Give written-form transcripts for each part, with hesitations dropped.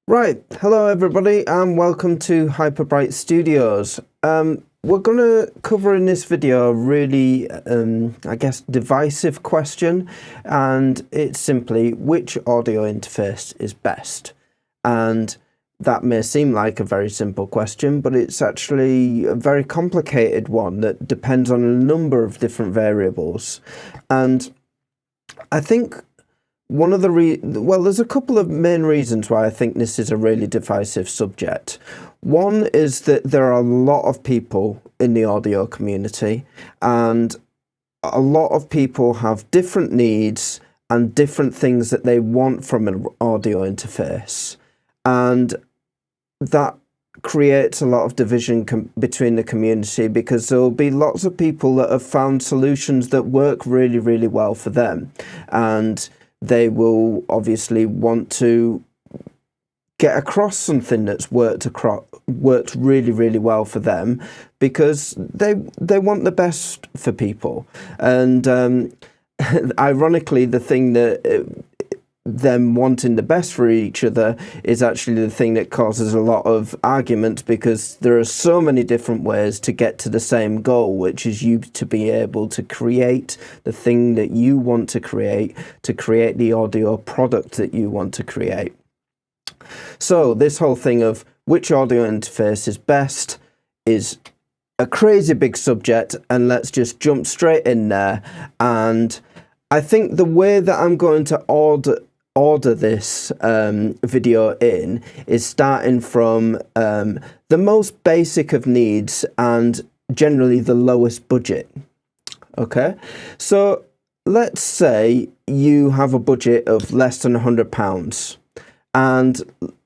Right, hello everybody and welcome to Hyperbright Studios. We're going to cover in this video a really, I guess, divisive question, and it's simply which audio interface is best. And that may seem like a very simple question, but it's actually a very complicated one that depends on a number of different variables. And I think one of the there's a couple of main reasons why I think this is a really divisive subject. One is that there are a lot of people in the audio community, and a lot of people have different needs and different things that they want from an audio interface, and that creates a lot of division between the community, because there will be lots of people that have found solutions that work really, really well for them, and they will obviously want to get across something that's worked really, really well for them, because they want the best for people. And ironically, the thing that them wanting the best for each other is actually the thing that causes a lot of argument, because there are so many different ways to get to the same goal, which is you to be able to create the thing that you want to create the audio product that you want to create. So this whole thing of which audio interface is best is a crazy big subject, and let's just jump straight in there. And I think the way that I'm going to order this video in is starting from the most basic of needs and generally the lowest budget. Okay, so let's say you have a budget of less than £100, and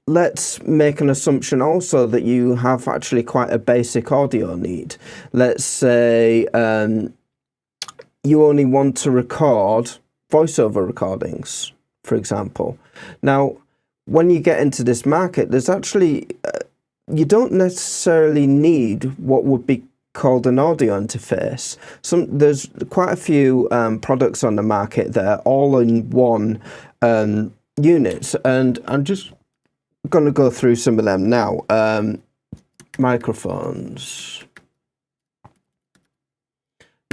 let's make an assumption also that you have actually quite a basic audio need. Let's say you only want to record voiceover recordings, for example. Now, when you get into this market, there's actually, you don't necessarily need what would be called an audio interface. There's quite a few products on the market that are all in one unit, and I'm just going to go through some of them now. Microphones.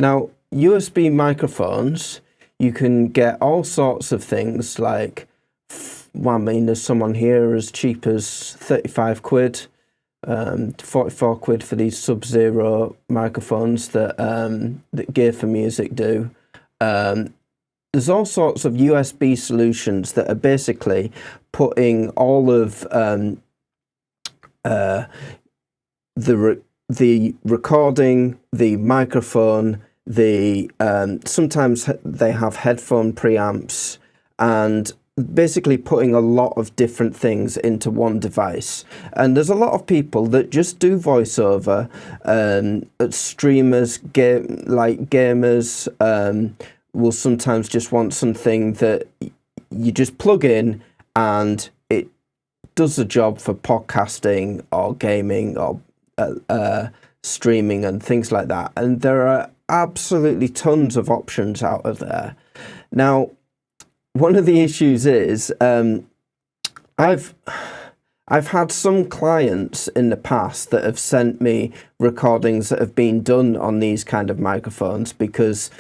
Now, USB microphones, you can get all sorts of things like, well, I mean, there's someone here as cheap as 35 quid, 44 quid for these Sub-Zero microphones that Gear for Music do. There's all sorts of USB solutions that are basically putting all of the recording, the microphone, sometimes they have headphone preamps, and basically putting a lot of different things into one device. And there's a lot of people that just do voiceover, streamers, gamers, will sometimes just want something that you just plug in and it does the job for podcasting or gaming or streaming and things like that. And there are absolutely tons of options out of there. Now, one of the issues is I've had some clients in the past that have sent me recordings that have been done on these kind of microphones, because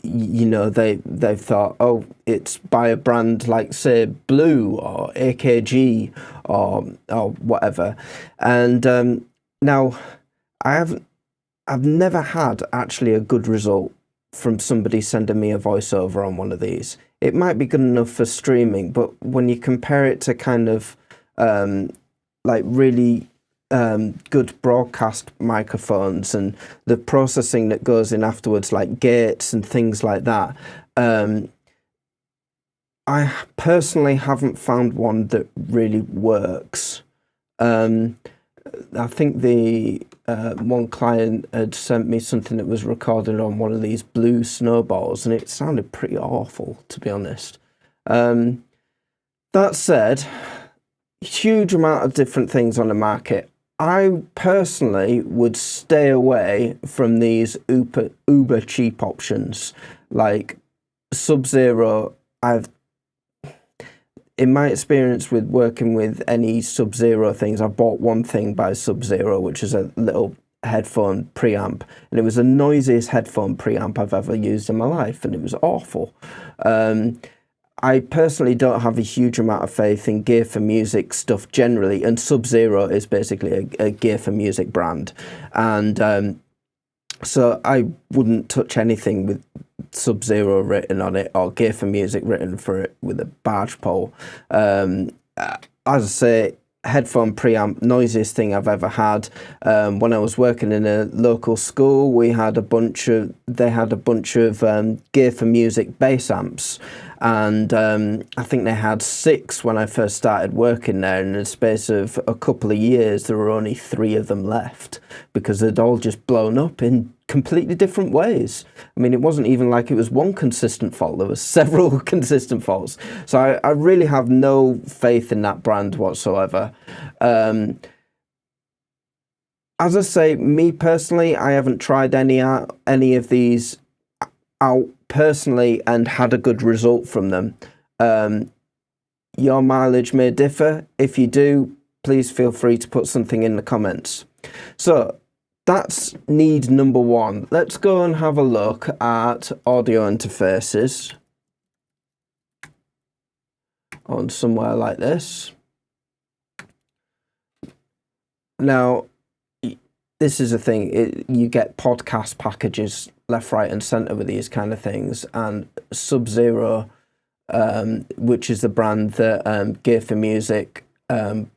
you know, they've thought, oh, it's by a brand like, say, Blue or AKG or whatever. And now I've never had actually a good result from somebody sending me a voiceover on one of these. It might be good enough for streaming, but when you compare it to kind of like really good broadcast microphones and the processing that goes in afterwards, like gates and things like that, I personally haven't found one that really works. I think the one client had sent me something that was recorded on one of these Blue snowballs, and it sounded pretty awful, to be honest. That said, huge amount of different things on the market. I personally would stay away from these uber cheap options like Sub-Zero. in my experience with working with any Sub-Zero things, I bought one thing by Sub-Zero, which is a little headphone preamp, and it was the noisiest headphone preamp I've ever used in my life, and it was awful. I personally don't have a huge amount of faith in gear for music stuff generally, and Sub-Zero is basically a gear for music brand, and so I wouldn't touch anything with Sub-Zero written on it or gear for music written for it with a barge pole. As I say, headphone preamp, noisiest thing I've ever had. When I was working in a local school, they had a bunch of gear for music bass amps, and I think they had 6 when I first started working there. In the space of a couple of years, there were only 3 of them left because they'd all just blown up in completely different ways. I mean, it wasn't even like it was one consistent fault. There were several consistent faults. So I really have no faith in that brand whatsoever. As I say, me personally, I haven't tried any of these out personally and had a good result from them. Your mileage may differ. If you do, please feel free to put something in the comments. So that's need number 1. Let's go and have a look at audio interfaces on somewhere like this. Now, this is a thing, you get podcast packages left, right and centre with these kind of things, and Sub-Zero, which is the brand that Gear for Music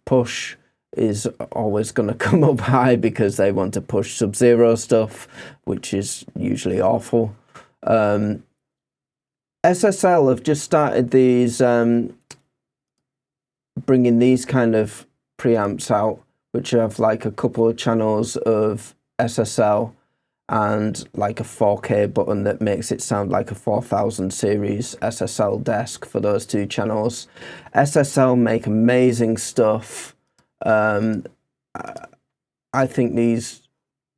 push, is always going to come up high because they want to push Sub-Zero stuff, which is usually awful. SSL have just started these, bringing these kind of preamps out, which have like a couple of channels of SSL and like a 4K button that makes it sound like a 4000 series SSL desk for those 2 channels. SSL make amazing stuff. I think these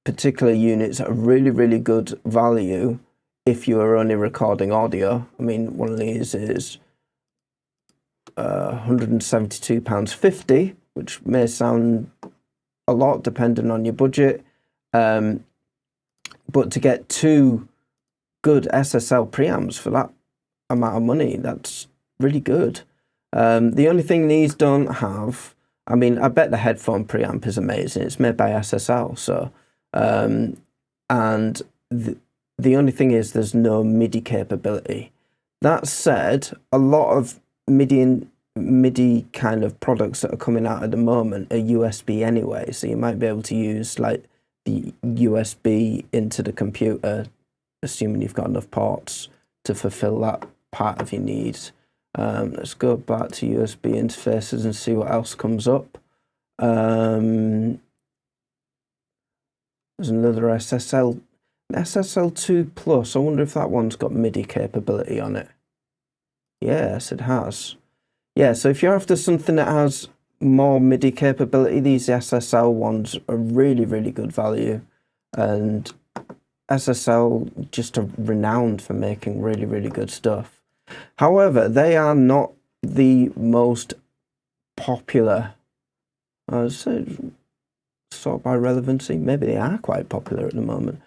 particular units are really, really good value if you are only recording audio. I mean, one of these is £172.50, which may sound a lot depending on your budget, but to get 2 good SSL preamps for that amount of money, that's really good. The only thing these don't have, I mean, I bet the headphone preamp is amazing. It's made by SSL, so and the only thing is there's no MIDI capability. That said, a lot of MIDI kind of products that are coming out at the moment are USB anyway, so you might be able to use like the USB into the computer, assuming you've got enough ports to fulfill that part of your needs. Let's go back to USB interfaces and see what else comes up. There's another SSL2 Plus. I wonder if that one's got MIDI capability on it. Yes, it has. Yeah, so if you're after something that has more MIDI capability, these SSL ones are really, really good value. And SSL just are renowned for making really, really good stuff. However, they are not the most popular. Sort by relevancy, maybe they are quite popular at the moment.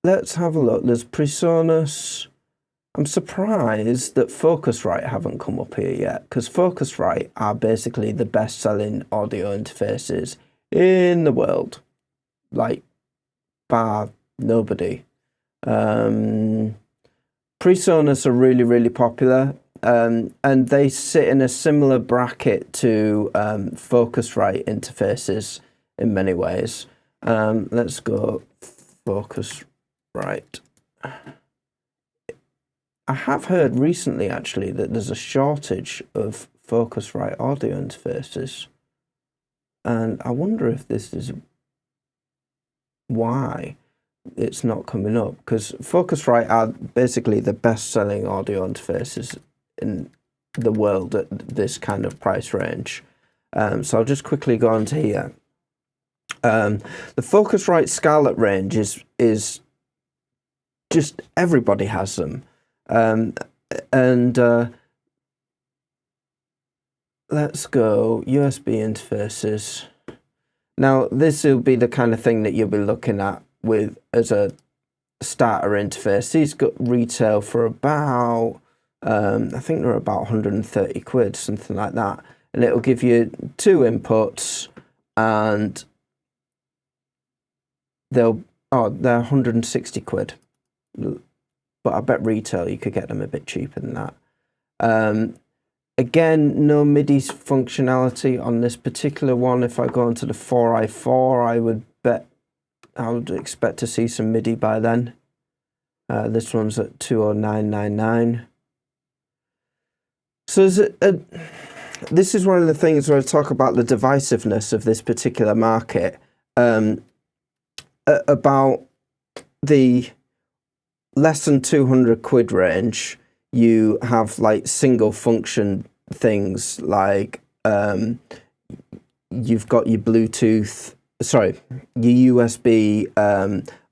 Let's have a look. There's Presonus. I'm surprised that Focusrite haven't come up here yet, because Focusrite are basically the best-selling audio interfaces in the world. Like, bar nobody. Presonus are really, really popular, and they sit in a similar bracket to Focusrite interfaces in many ways. Let's go Focusrite. I have heard recently, actually, that there's a shortage of Focusrite audio interfaces, and I wonder if this is why it's not coming up, because Focusrite are basically the best-selling audio interfaces in the world at this kind of price range. So I'll just quickly go on to here. The Focusrite Scarlett range is just, everybody has them. And let's go USB interfaces. Now, this will be the kind of thing that you'll be looking at with as a starter interface. These got retail for about, I think they're about 130 quid, something like that. And it'll give you 2 inputs, and they're 160 quid. But I bet retail you could get them a bit cheaper than that. Again, no MIDI functionality on this particular one. If I go into the 4i4, I would expect to see some MIDI by then. This one's at 20999. So this is one of the things where I talk about the divisiveness of this particular market. About the less than 200 quid range, you have like single function things like you've got your Bluetooth, your USB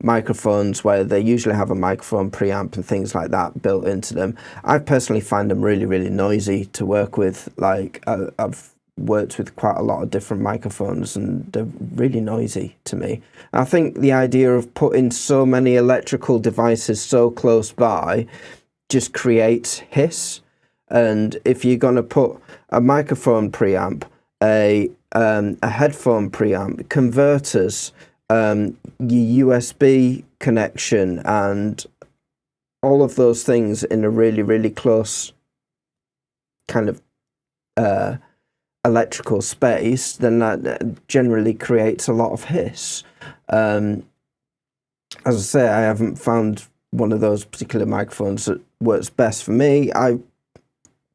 microphones, where they usually have a microphone preamp and things like that built into them. I personally find them really, really noisy to work with. Like I've worked with quite a lot of different microphones and they're really noisy to me. I think the idea of putting so many electrical devices so close by just creates hiss. And if you're going to put a microphone preamp, a headphone preamp, converters, your USB connection, and all of those things in a really, really close kind of electrical space, then that generally creates a lot of hiss. As I say, I haven't found one of those particular microphones that works best for me. I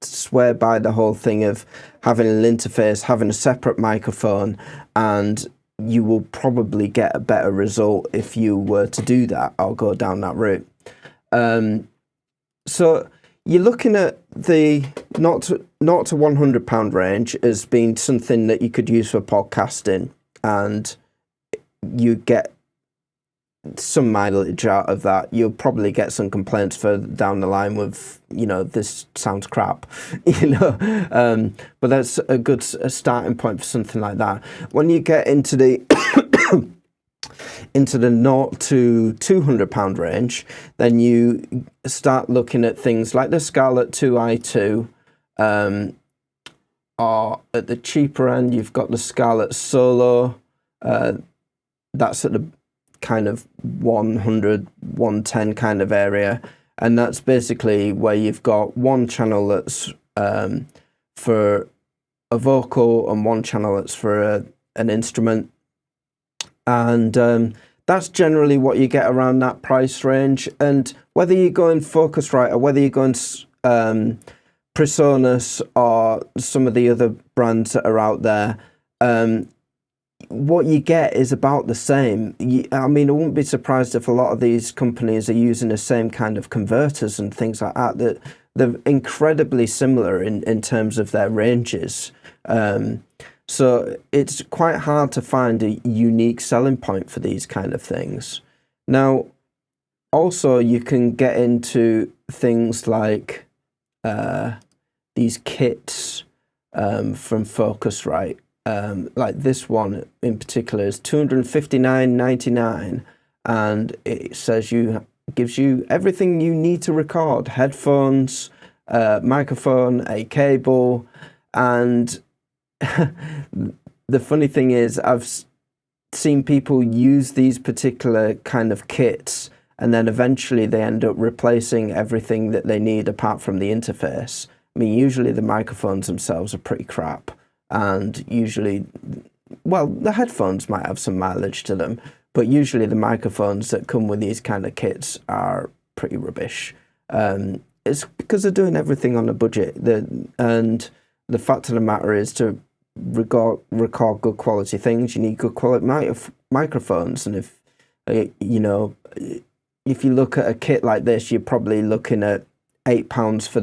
swear by the whole thing of having an interface, having a separate microphone, and you will probably get a better result if you were to do that or go down that route. So you're looking at the not to £100 range as being something that you could use for podcasting, and you get some mileage out of that. You'll probably get some complaints further down the line with, this sounds crap, but that's a good starting point for something like that. When you get into the into the £0 to £200 range, then you start looking at things like the Scarlett 2i2, or at the cheaper end, you've got the Scarlett Solo. That's at the kind of 100, 110 kind of area. And that's basically where you've got one channel that's for a vocal and one channel that's for an instrument. And that's generally what you get around that price range. And whether you're going Focusrite or whether you're going Presonus or some of the other brands that are out there, what you get is about the same. I mean, I wouldn't be surprised if a lot of these companies are using the same kind of converters and things like that. That they're incredibly similar in terms of their ranges. So it's quite hard to find a unique selling point for these kind of things. Now, also you can get into things like these kits from Focusrite. Like this one in particular is $259.99, and it says gives you everything you need to record: headphones, microphone, a cable. And the funny thing is, I've seen people use these particular kind of kits, and then eventually they end up replacing everything that they need apart from the interface. I mean, usually the microphones themselves are pretty crap. And usually, well, the headphones might have some mileage to them, but usually the microphones that come with these kind of kits are pretty rubbish. It's because they're doing everything on a budget. And the fact of the matter is, to record good quality things, you need good quality microphones. And if you look at a kit like this, you're probably looking at £8 for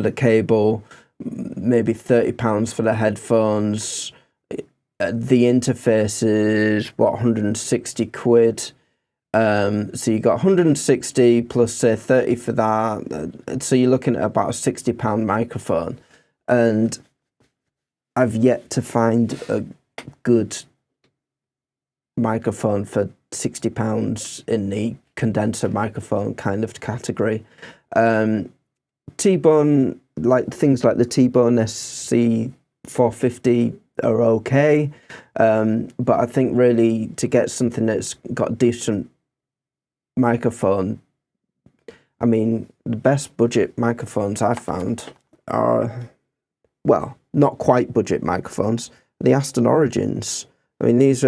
the cable, maybe £30 for the headphones. The interface is 160 quid. So you got 160 plus say 30 for that. So you're looking at about a £60 microphone. and I've yet to find a good microphone for £60 in the condenser microphone kind of category. T-Bone, like things like the T-Bone SC450 are okay, but I think really to get something that's got decent microphone, I mean, the best budget microphones I've found are, well, not quite budget microphones, the Aston Origins. I mean, these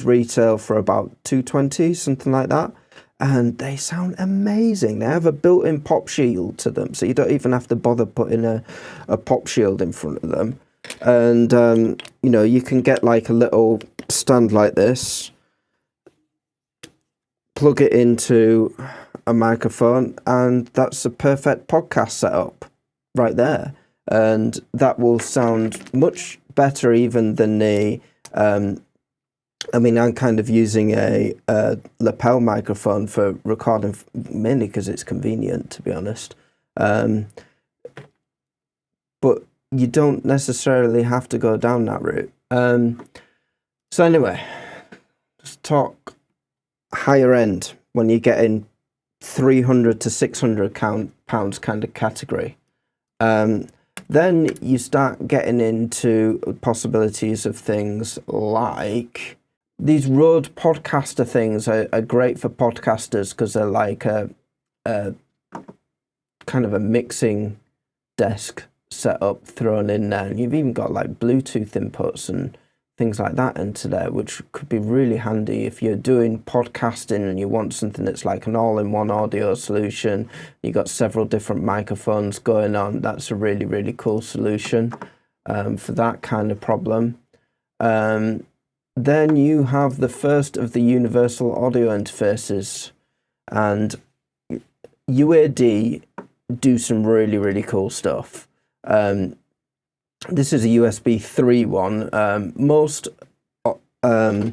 retail for about $220, something like that, and they sound amazing. They have a built-in pop shield to them, so you don't even have to bother putting a pop shield in front of them. And you know, you can get like a little stand like this, plug it into a microphone, and that's a perfect podcast setup right there. And that will sound much better even than the I mean, I'm kind of using a lapel microphone for recording, mainly because it's convenient, to be honest. But you don't necessarily have to go down that route. So anyway, let's talk higher end when you're getting 300 to 600 pounds kind of category. Then you start getting into possibilities of things like these Rode podcaster things are great for podcasters because they're like a kind of a mixing desk setup thrown in there. And you've even got like Bluetooth inputs and things like that into there, which could be really handy if you're doing podcasting and you want something that's like an all-in-one audio solution. You've got several different microphones going on. That's a really, really cool solution for that kind of problem. Then you have the first of the universal audio interfaces, and UAD do some really, really cool stuff. This is a USB 3 one. Most of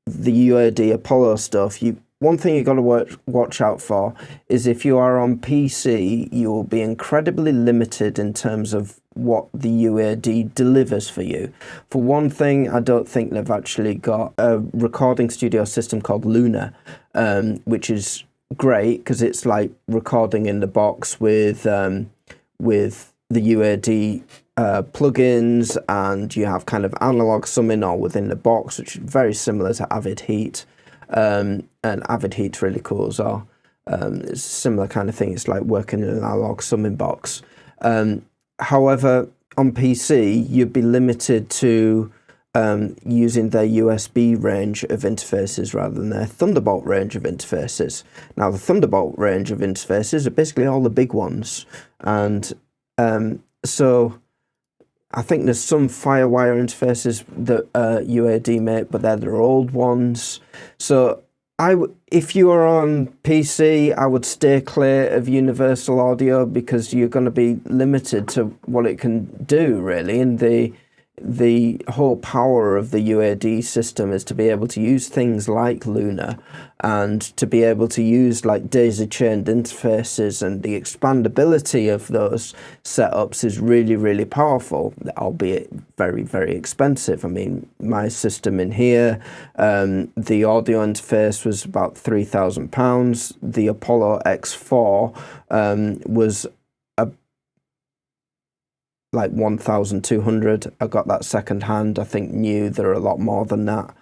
the UAD Apollo stuff, one thing you've got to watch out for is if you are on PC, you will be incredibly limited in terms of what the UAD delivers for you. For one thing, I don't think they've actually got a recording studio system called Luna, which is great because it's like recording in the box with the UAD plugins, and you have kind of analog summing all within the box, which is very similar to AVID Heat. And AVID Heat's really cool as well. It's a similar kind of thing. It's like working in an analog summing box. However, on PC, you'd be limited to using their USB range of interfaces rather than their Thunderbolt range of interfaces. Now, the Thunderbolt range of interfaces are basically all the big ones. And so I think there's some FireWire interfaces that UAD make, but they're their old ones. So if you are on PC, I would stay clear of universal audio because you're going to be limited to what it can do, really. And the whole power of the UAD system is to be able to use things like Luna and to be able to use like daisy-chained interfaces, and the expandability of those setups is really, really powerful, albeit very, very expensive. I mean, my system in here, the audio interface was about £3,000. The Apollo X4 was like 1,200. I got that second hand. I think new, they're a lot more than that.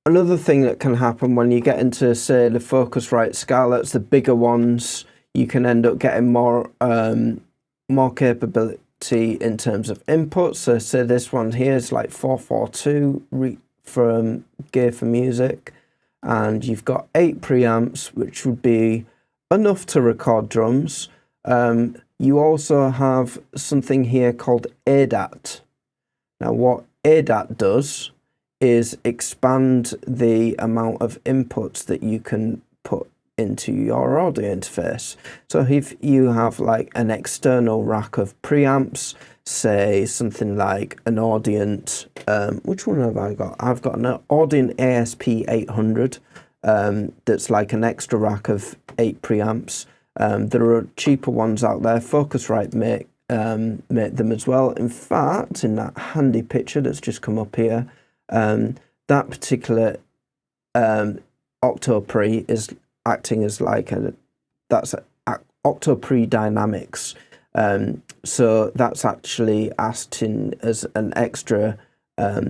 Another thing that can happen when you get into, say, the Focusrite Scarletts, the bigger ones, you can end up getting more capability in terms of inputs. So say this one here is like 442 from Gear for Music, and you've got 8 preamps, which would be enough to record drums. You also have something here called ADAT. Now, what ADAT does is expand the amount of inputs that you can put into your audio interface. So if you have like an external rack of preamps, say something like an Audient, which one have I got? I've got an Audient ASP 800 that's like an extra rack of 8 preamps. There are cheaper ones out there. Focusrite make make them as well. In fact, in that handy picture that's just come up here, that particular Octopre is acting as like Octopre Dynamics. So that's actually acting as an extra 8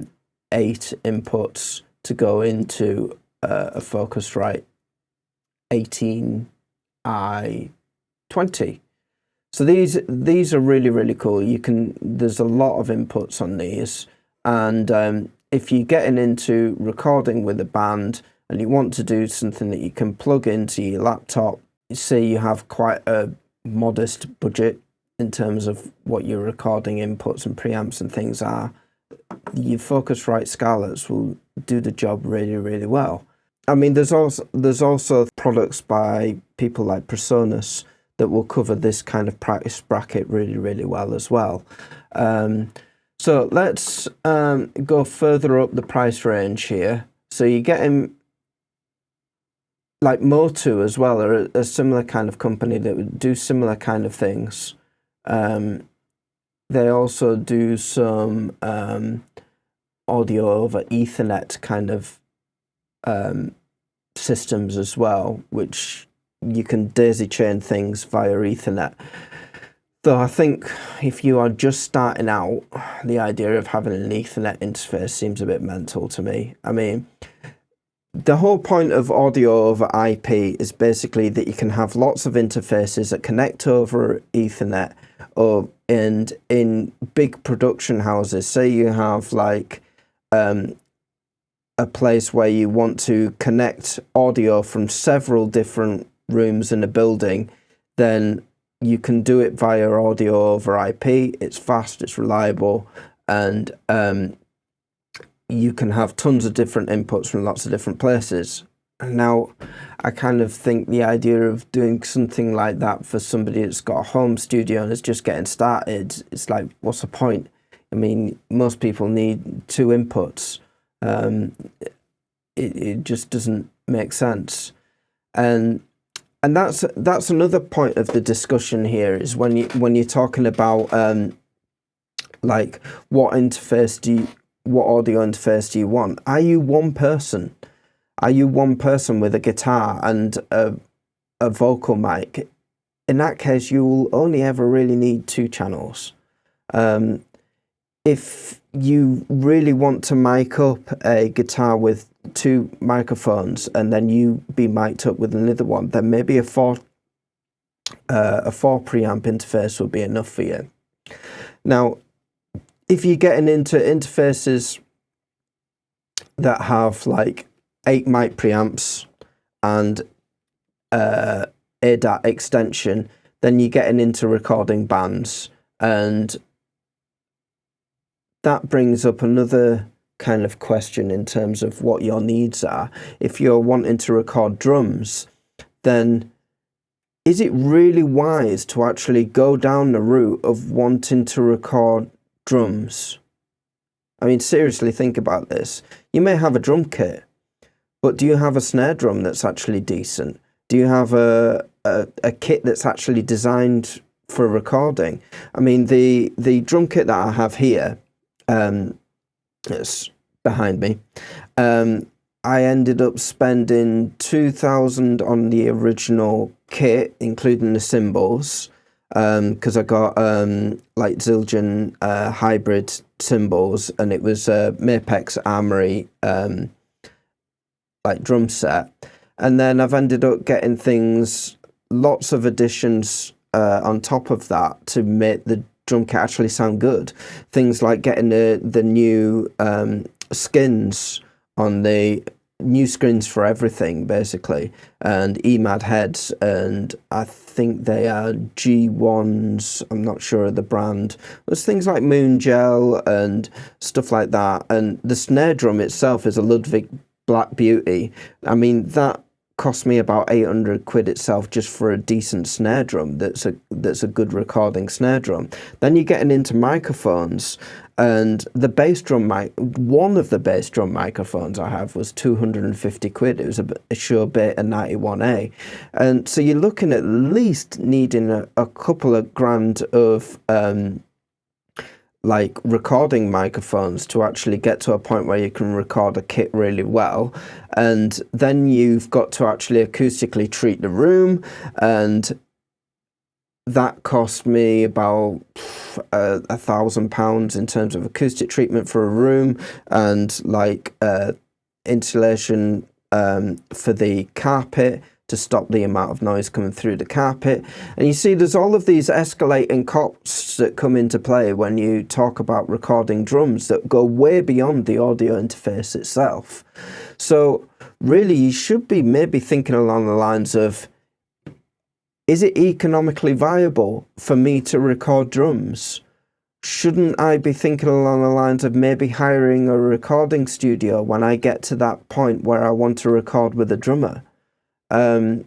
inputs to go into a Focusrite 18i20. So these are really cool. There's a lot of inputs on these, and if you're getting into recording with a band and you want to do something that you can plug into your laptop, say you have quite a modest budget in terms of what your recording inputs and preamps and things are, your Focusrite Scarletts will do the job really well. I mean, there's also products by people like Presonus that will cover this kind of price bracket really well as well. So let's go further up the price range here. So you're getting like MOTU as well, are a similar kind of company that would do similar kind of things. They also do some audio over Ethernet kind of systems as well, which you can daisy chain things via Ethernet. Though I think if you are just starting out, the idea of having an Ethernet interface seems a bit mental to me. I mean, the whole point of audio over IP is basically that you can have lots of interfaces that connect over Ethernet, and in big production houses, say you have like a place where you want to connect audio from several different rooms in a building, then you can do it via audio over IP. It's fast, it's reliable, and you can have tons of different inputs from lots of different places. Now, I kind of think the idea of doing something like that for somebody that's got a home studio and is just getting started, it's like, what's the point? I mean, most people need 2 inputs. It just doesn't make sense. And that's another point of the discussion here, is when you're talking about like what audio interface do you want? Are you one person? Are you one person with a guitar and a vocal mic? In that case, you will only ever really need 2 channels. If you really want to mic up a guitar with 2 microphones and then you be mic'd up with another one, then maybe a 4 preamp interface will be enough for you. Now, if you're getting into interfaces that have like 8 mic preamps and ADAT extension, then you're getting into recording bands, and that brings up another kind of question in terms of what your needs are. If you're wanting to record drums, then is it really wise to actually go down the route of wanting to record drums? I mean, seriously, think about this. You may have a drum kit, but do you have a snare drum that's actually decent? Do you have a kit that's actually designed for recording? I mean, the drum kit that I have here, it's behind me, I ended up spending $2,000 on the original kit, including the cymbals, because I got like Zildjian hybrid cymbals, and it was a Mapex Armory like drum set. And then I've ended up getting lots of additions on top of that to make the drum kit actually sound good. Things like getting the new skins on the new screens for everything, basically, and EMAD heads, and I think they are G1s, I'm not sure of the brand. There's things like Moon Gel and stuff like that, and the snare drum itself is a Ludwig Black Beauty. I mean, that cost me about 800 quid itself just for a decent snare drum that's a good recording snare drum. Then you're getting into microphones, and the bass drum one of the bass drum microphones I have was 250 quid. It was a Shure Beta 91A, and so you're looking at least needing a couple of grand of like recording microphones to actually get to a point where you can record a kit really well. And then you've got to actually acoustically treat the room, and that cost me about £1,000 in terms of acoustic treatment for a room, and like insulation for the carpet to stop the amount of noise coming through the carpet. And you see there's all of these escalating costs that come into play when you talk about recording drums that go way beyond the audio interface itself. So really you should be maybe thinking along the lines of, is it economically viable for me to record drums? Shouldn't I be thinking along the lines of maybe hiring a recording studio when I get to that point where I want to record with a drummer? I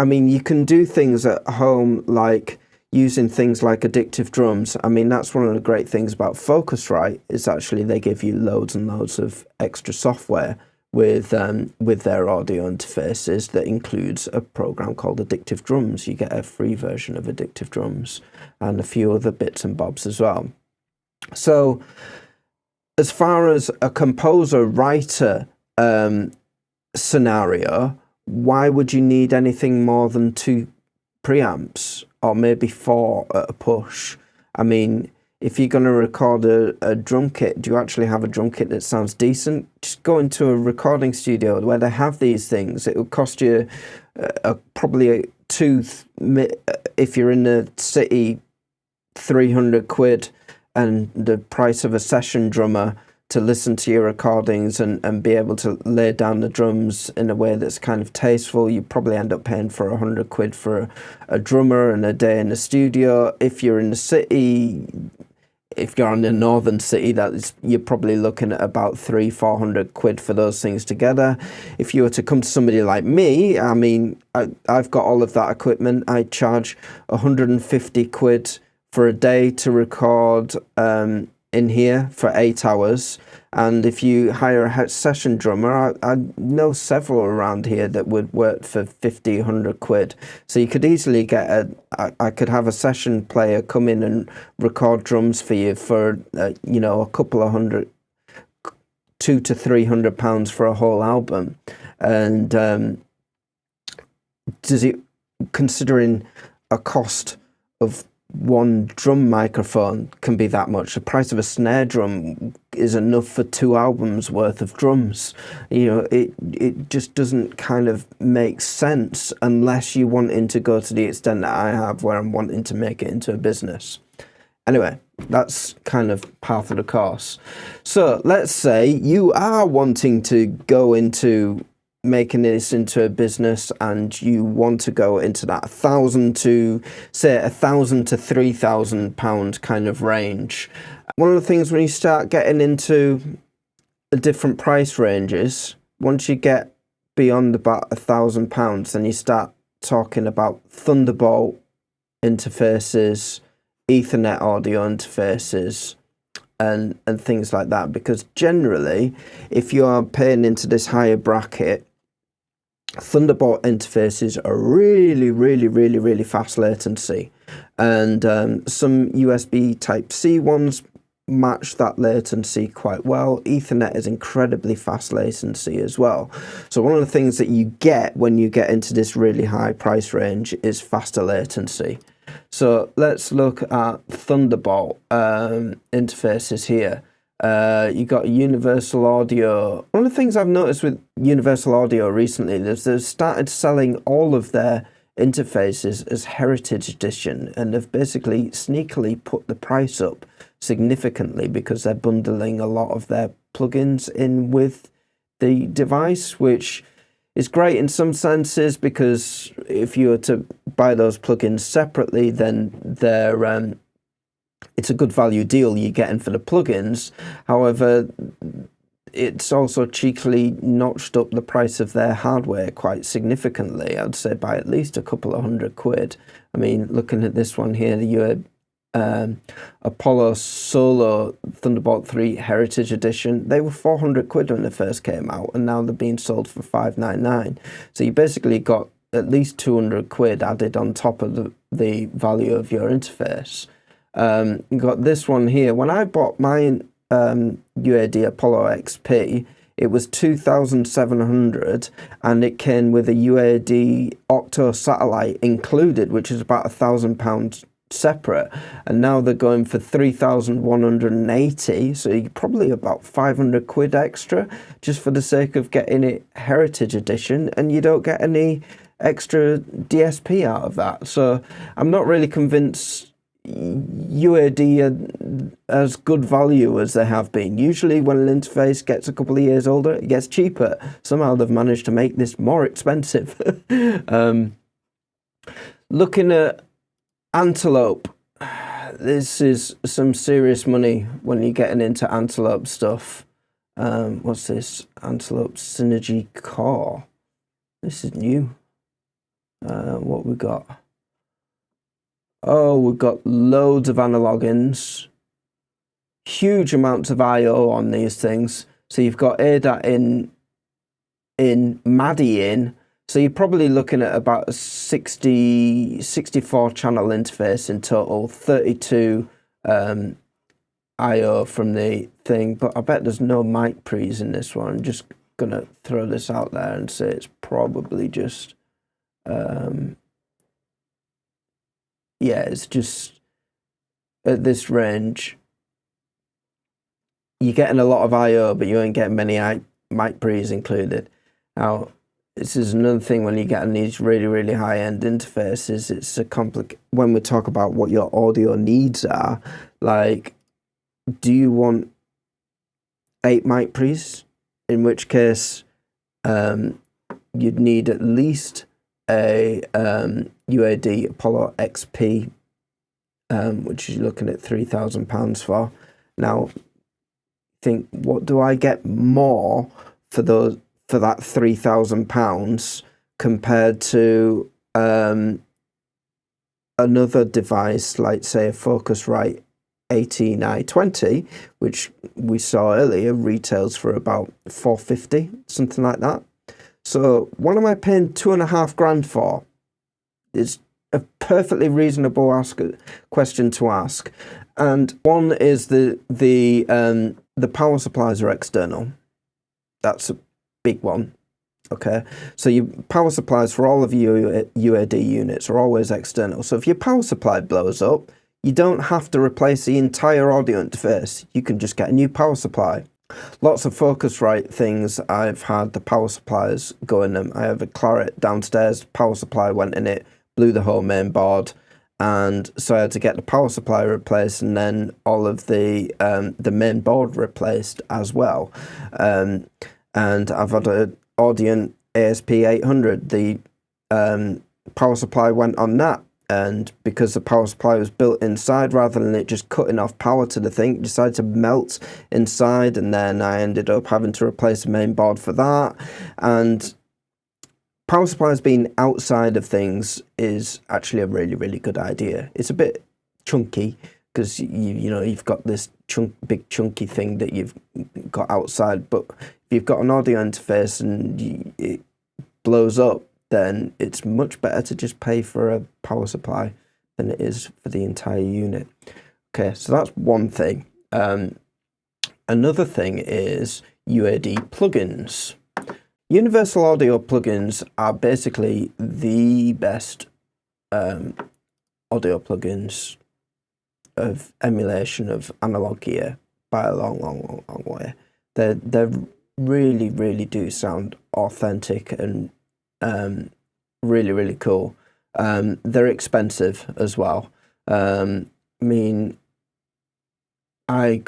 mean, you can do things at home, like using things like addictive drums. I mean, that's one of the great things about Focusrite, is actually they give you loads and loads of extra software with their audio interfaces that includes a program called Addictive Drums. You get a free version of Addictive Drums and a few other bits and bobs as well. So as far as a composer-writer scenario, why would you need anything more than 2 preamps, or maybe 4 at a push? I mean, if you're going to record a drum kit, do you actually have a drum kit that sounds decent? Just go into a recording studio where they have these things. It will cost you probably if you're in the city, 300 quid, and the price of a session drummer to listen to your recordings and be able to lay down the drums in a way that's kind of tasteful. You probably end up paying for 100 quid for a drummer and a day in the studio. If you're in the city, if you're in the northern city, you're probably looking at about 300-400 quid for those things together. If you were to come to somebody like me, I mean, I've got all of that equipment. I charge 150 quid for a day to record in here for 8 hours. And if you hire a session drummer, I know several around here that would work for 50, 100 quid. So you could easily get I could have a session player come in and record drums for you for, you know, a couple of hundred, £200 to £300 for a whole album. And does it, considering a cost of one drum microphone can be that much? The price of a snare drum is enough for 2 albums worth of drums. You know, it just doesn't kind of make sense unless you're wanting to go to the extent that I have, where I'm wanting to make it into a business. Anyway, that's kind of part of the course. So let's say you are wanting to go into making this into a business, and you want to go into that £1,000 to £3,000 kind of range. One of the things when you start getting into the different price ranges, once you get beyond about £1,000, then you start talking about Thunderbolt interfaces, Ethernet audio interfaces, and things like that. Because generally, if you are paying into this higher bracket, Thunderbolt interfaces are really fast latency, and some USB Type-C ones match that latency quite well. Ethernet is incredibly fast latency as well. So one of the things that you get when you get into this really high price range is faster latency. So let's look at Thunderbolt interfaces here. You got Universal Audio. One of the things I've noticed with Universal Audio recently is they've started selling all of their interfaces as Heritage Edition, and they've basically sneakily put the price up significantly because they're bundling a lot of their plugins in with the device, which is great in some senses, because if you were to buy those plugins separately, then they're it's a good value deal you're getting for the plugins. However, it's also cheekily notched up the price of their hardware quite significantly. I'd say by at least a couple of £100. I mean, looking at this one here, the Apollo Solo Thunderbolt 3 Heritage Edition, they were £400 when they first came out, and now they're being sold for £599. So you basically got at least £200 added on top of the value of your interface. You got this one here. When I bought my UAD Apollo XP, it was 2,700, and it came with a UAD Octo satellite included, which is about £1,000 separate, and now they're going for 3,180, so you're probably about £500 extra just for the sake of getting it Heritage Edition, and you don't get any extra DSP out of that. So I'm not really convinced UAD are as good value as they have been. Usually when an interface gets a couple of years older, it gets cheaper. Somehow they've managed to make this more expensive. Looking at Antelope, this is some serious money when you're getting into Antelope stuff. What's this? Antelope Synergy Core. This is new. What we got? Oh, we've got loads of analog-ins, huge amounts of I/O on these things. So you've got ADAT in, MADI in. So you're probably looking at about a 64 channel interface in total, 32 I/O from the thing. But I bet there's no mic pre's in this one. I'm just gonna throw this out there and say it's probably just. Yeah, it's just at this range, you're getting a lot of I/O, but you ain't getting many mic pre's included. Now, this is another thing when you're getting these really, really high-end interfaces. It's a when we talk about what your audio needs are, like, do you want 8 mic pre's? In which case, you'd need at least a UAD Apollo XP, which you're looking at £3,000 for. Now, think, what do I get more for that £3,000 compared to another device, like say a Focusrite 18i20, which we saw earlier retails for about £450, something like that. So what am I paying £2,500 for? It's a perfectly reasonable question to ask. And one is the power supplies are external. That's a big one. Okay, so your power supplies for all of your UAD units are always external. So if your power supply blows up, you don't have to replace the entire audio interface. You can just get a new power supply. Lots of Focusrite things, I've had the power supplies go in them. I have a Claret downstairs, power supply went in it, blew the whole main board, and so I had to get the power supply replaced and then all of the main board replaced as well. And I've had an Audion ASP800, the power supply went on that. And because the power supply was built inside, rather than it just cutting off power to the thing, it decided to melt inside, and then I ended up having to replace the main board for that. And power supplies being outside of things is actually a really, really good idea. It's a bit chunky because you've got this big chunky thing that you've got outside, but if you've got an audio interface and it blows up, then it's much better to just pay for a power supply than it is for the entire unit. Okay, so that's one thing. Another thing is UAD plugins. Universal audio plugins are basically the best audio plugins of emulation of analog gear by a long, long, long, long way. They really, really do sound authentic and really, really cool. They're expensive as well. I mean, one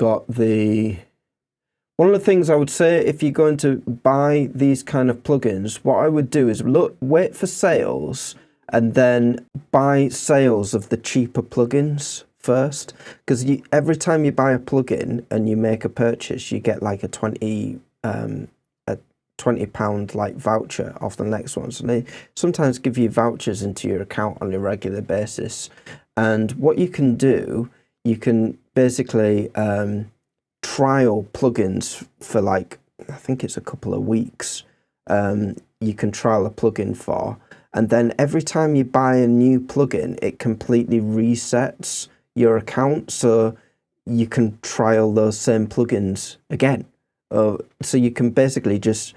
of the things I would say, if you're going to buy these kind of plugins, what I would do is wait for sales and then buy sales of the cheaper plugins first, because every time you buy a plugin and you make a purchase, you get like a 20 a £20 like voucher off the next ones, and they sometimes give you vouchers into your account on a regular basis. And what you can do, you can basically trial plugins for like, I think it's a couple of weeks. You can trial a plugin for, and then every time you buy a new plugin, it completely resets your account, so you can trial those same plugins again. So you can basically just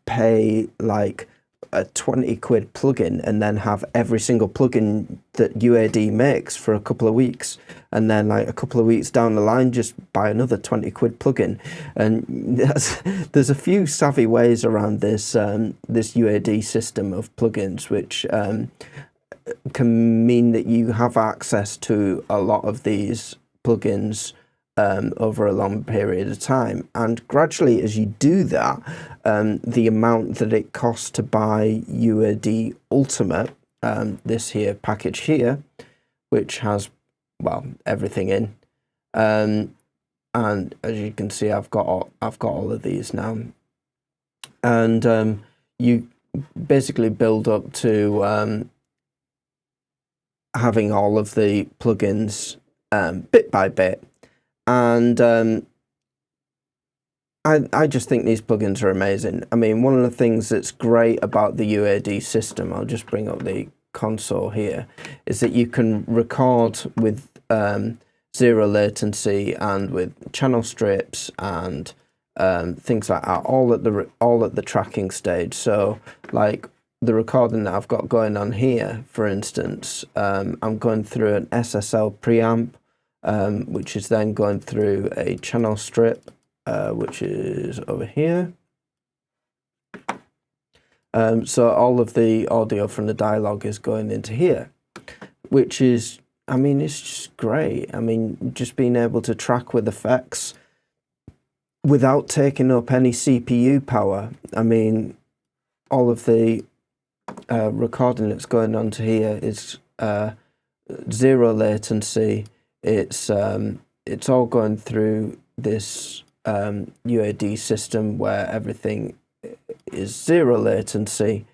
pay like a 20 quid plugin and then have every single plugin that UAD makes for a couple of weeks, and then like a couple of weeks down the line just buy another 20 quid plugin. And there's a few savvy ways around this this UAD system of plugins, which can mean that you have access to a lot of these plugins over a long period of time. And gradually, as you do that, the amount that it costs to buy UAD Ultimate, this here package here, which has, well, everything in, and as you can see, I've got all of these now, and you basically build up to having all of the plugins bit by bit. And I just think these plugins are amazing. I mean, one of the things that's great about the UAD system, I'll just bring up the console here, is that you can record with zero latency and with channel strips and things like that, all at the tracking stage. So like the recording that I've got going on here, for instance, I'm going through an SSL preamp, which is then going through a channel strip, which is over here. So all of the audio from the dialogue is going into here, which is, I mean, it's just great. I mean, just being able to track with effects without taking up any CPU power. I mean, all of the recording that's going on to here is zero latency. It's all going through this UAD system where everything is zero latency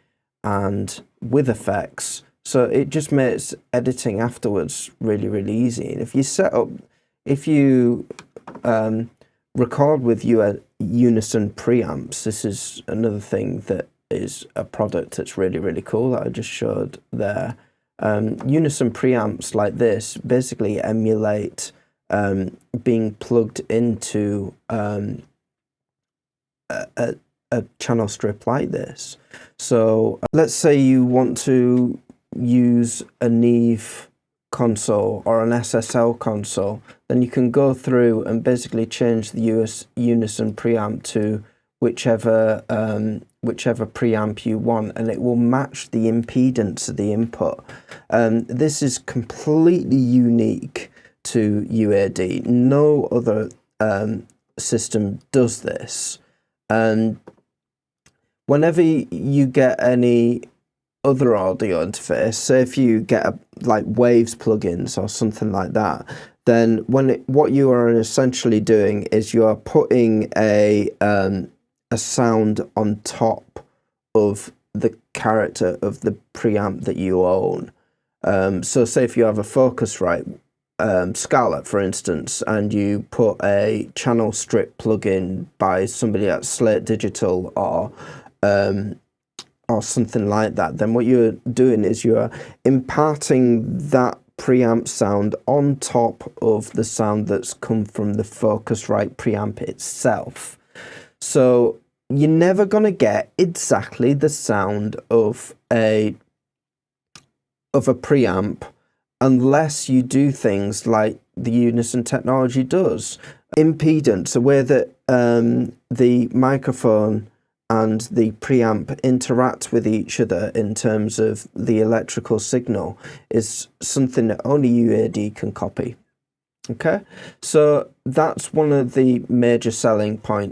and with effects. So it just makes editing afterwards really, really easy. And if you record with Unison Preamps, this is another thing that is a product that's really, really cool that I just showed there. Unison Preamps like this basically emulate being plugged into a channel strip like this. So let's say you want to use a Neve console or an SSL console, then you can go through and basically change the Unison preamp to whichever preamp you want, and it will match the impedance of the input. This is completely unique to UAD. No other system does this. And whenever you get any other audio interface, say if you get like Waves plugins or something like that, then what you are essentially doing is you are putting a sound on top of the character of the preamp that you own. So say if you have a Focusrite Scarlett, for instance, and you put a channel strip plugin by somebody at Slate Digital or something like that, then what you're doing is you're imparting that preamp sound on top of the sound that's come from the Focusrite preamp itself. So you're never going to get exactly the sound of a preamp unless you do things like the Unison technology does. Impedance, the way that the microphone and the preamp interact with each other in terms of the electrical signal, is something that only UAD can copy. Okay, so that's one of the major selling points